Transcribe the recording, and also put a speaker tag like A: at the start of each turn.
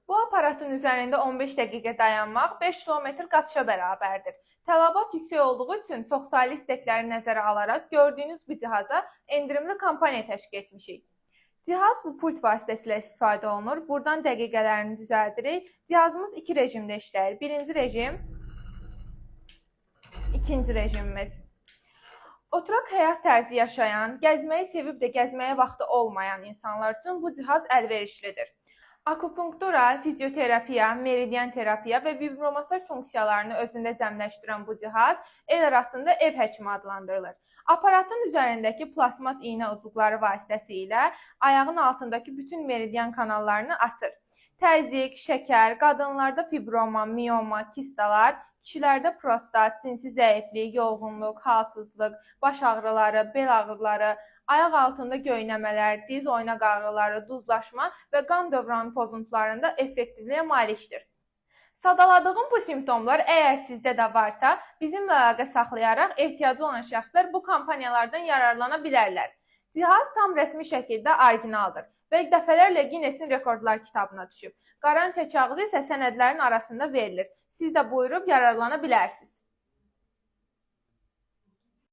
A: Bu aparatın üzərində 15 dəqiqə dayanmaq 5 kilometr qaçışa bərabərdir. Tələbat yüksək olduğu üçün çoxsaylı istekləri nəzərə alaraq gördüyünüz bu cihaza endirimli kampaniya təşkil etmişik. Cihaz bu pult vasitəsilə istifadə olunur. Buradan dəqiqələrini düzəldirik. Cihazımız iki rejimdə işləyir. Birinci rejim, ikinci rejimimiz. Oturaq həyat tərzi yaşayan, gəzməyi sevib də gəzməyə vaxtı olmayan insanlar üçün bu cihaz əlverişlidir. Akupunktura, fizioterapiya, meridyen terapiya və vibromasaj funksiyalarını özündə cəmləşdirən bu cihaz el arasında ev həkimi adlandırılır. Aparatın üzərindəki plasmas iynə ucluqları vasitəsilə ayağın altındakı bütün meridyen kanallarını açır. Təzyiq, şəkər, qadınlarda fibroma, mioma, kistalar, kişilərdə prostat, cinsi zəiflik, yorğunluq, halsızlıq, baş ağrıları, bel ağrıları, ayaq altında göynəmələr, diz oynaq ağrıları, duzlaşma və qan dövranı pozuntularında effektivliyə malikdir. Sadaladığım bu simptomlar əgər sizdə də varsa, bizimlə əlaqə saxlayaraq ehtiyacı olan şəxslər bu kampaniyalardan yararlana bilərlər. Cihaz tam rəsmi şəkildə orijinaldır və dəfələrlə Guinnessin rekordlar kitabına düşüb. Qarantiya kağızı isə sənədlərin arasında verilir. Siz də buyurub yararlana bilərsiniz.